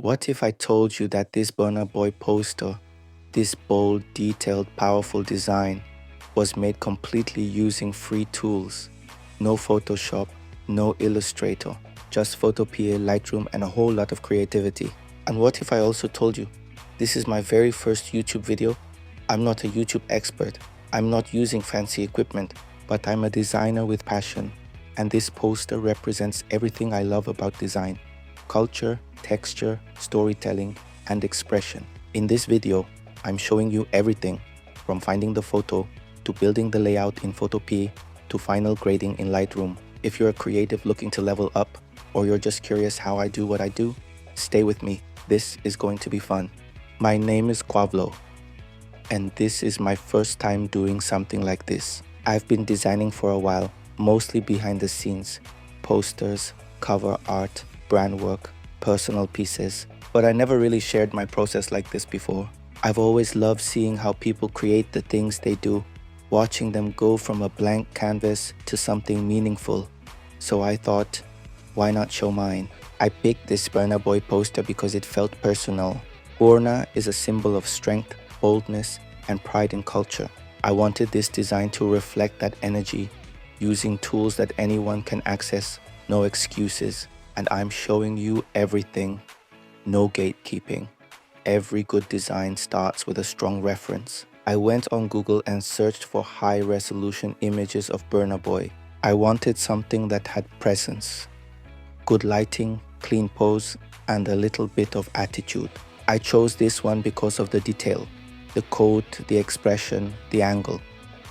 What if I told you that this Burna Boy poster, this bold, detailed, powerful design, was made completely using free tools? No Photoshop, no Illustrator, just Photopea, Lightroom, and a whole lot of creativity. And what if I also told you, this is my very first YouTube video? I'm not a YouTube expert, I'm not using fancy equipment, but I'm a designer with passion. And this poster represents everything I love about design: culture, texture, storytelling, and expression. In this video, I'm showing you everything from finding the photo to building the layout in Photopea to final grading in Lightroom. If you're a creative looking to level up, or you're just curious how I do what I do, stay with me. This is going to be fun. My name is Quavlo, and this is my first time doing something like this. I've been designing for a while, mostly behind the scenes, posters, cover art, brand work, personal pieces, but I never really shared my process like this before. I've always loved seeing how people create the things they do, watching them go from a blank canvas to something meaningful. So I thought, why not show mine? I picked this Burna Boy poster because it felt personal. Burna is a symbol of strength, boldness, and pride in culture. I wanted this design to reflect that energy, using tools that anyone can access, no excuses. And I'm showing you everything, no gatekeeping. Every good design starts with a strong reference. I went on Google and searched for high-resolution images of Burna Boy. I wanted something that had presence, good lighting, clean pose, and a little bit of attitude. I chose this one because of the detail, the coat, the expression, the angle.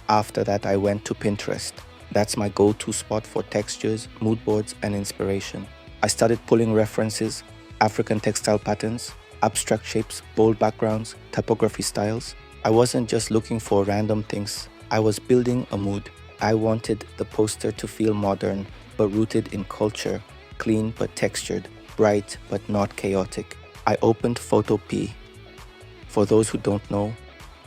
After that, I went to Pinterest. That's my go-to spot for textures, mood boards, and inspiration. I started pulling references, African textile patterns, abstract shapes, bold backgrounds, typography styles. I wasn't just looking for random things. I was building a mood. I wanted the poster to feel modern, but rooted in culture, clean but textured, bright but not chaotic. I opened Photopea. For those who don't know,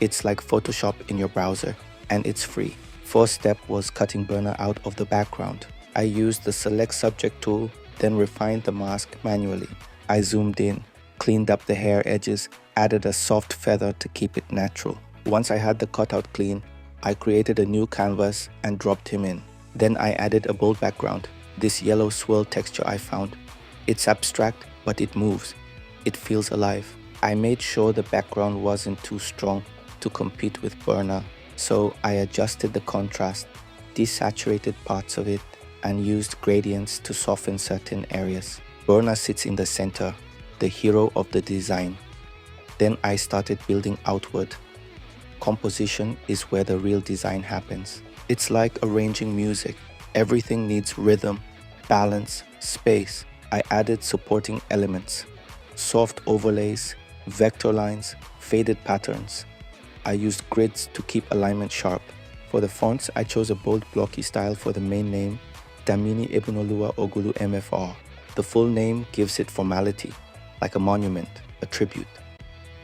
it's like Photoshop in your browser, and it's free. First step was cutting Burna out of the background. I used the Select Subject tool, then refined the mask manually. I zoomed in, cleaned up the hair edges, added a soft feather to keep it natural. Once I had the cutout clean, I created a new canvas and dropped him in. Then I added a bold background, this yellow swirl texture I found. It's abstract, but it moves. It feels alive. I made sure the background wasn't too strong to compete with Burna, so I adjusted the contrast, desaturated parts of it, and used gradients to soften certain areas. Burna sits in the center, the hero of the design. Then I started building outward. Composition is where the real design happens. It's like arranging music. Everything needs rhythm, balance, space. I added supporting elements, soft overlays, vector lines, faded patterns. I used grids to keep alignment sharp. For the fonts, I chose a bold blocky style for the main name, Damini Ebunoluwa Ogulu MFR. The full name gives it formality, like a monument, a tribute.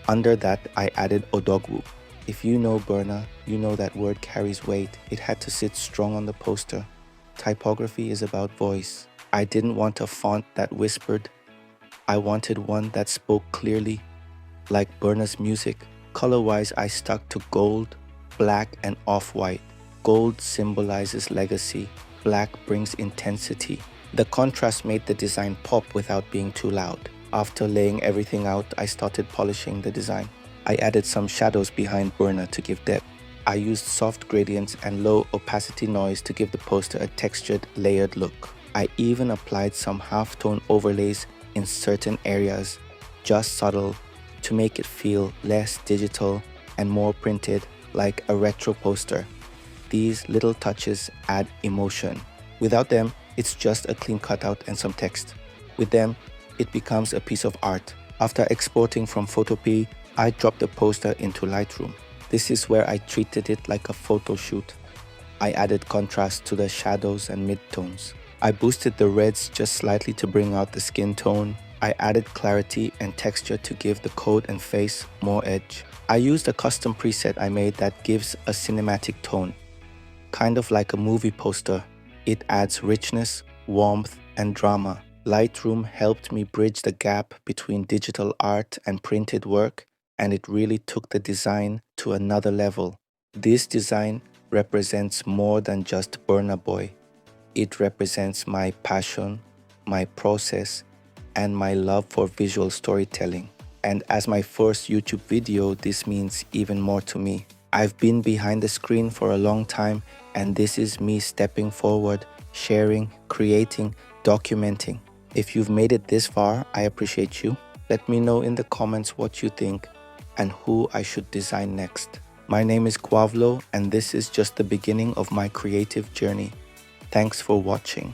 Under that, I added Odogwu. If you know Burna, you know that word carries weight. It had to sit strong on the poster. Typography is about voice. I didn't want a font that whispered. I wanted one that spoke clearly, like Burna's music. Color-wise, I stuck to gold, black, and off-white. Gold symbolizes legacy. Black brings intensity. The contrast made the design pop without being too loud. After laying everything out, I started polishing the design. I added some shadows behind Burna to give depth. I used soft gradients and low opacity noise to give the poster a textured, layered look. I even applied some halftone overlays in certain areas, just subtle, to make it feel less digital and more printed, like a retro poster. These little touches add emotion. Without them, it's just a clean cutout and some text. With them, it becomes a piece of art. After exporting from Photopea, I dropped the poster into Lightroom. This is where I treated it like a photo shoot. I added contrast to the shadows and midtones. I boosted the reds just slightly to bring out the skin tone. I added clarity and texture to give the coat and face more edge. I used a custom preset I made that gives a cinematic tone. Kind of like a movie poster, it adds richness, warmth, and drama. Lightroom helped me bridge the gap between digital art and printed work, and it really took the design to another level. This design represents more than just Burna Boy. It represents my passion, my process, and my love for visual storytelling. And as my first YouTube video, this means even more to me. I've been behind the screen for a long time, and this is me stepping forward, sharing, creating, documenting. If you've made it this far, I appreciate you. Let me know in the comments what you think and who I should design next. My name is Quavlo, and this is just the beginning of my creative journey. Thanks for watching.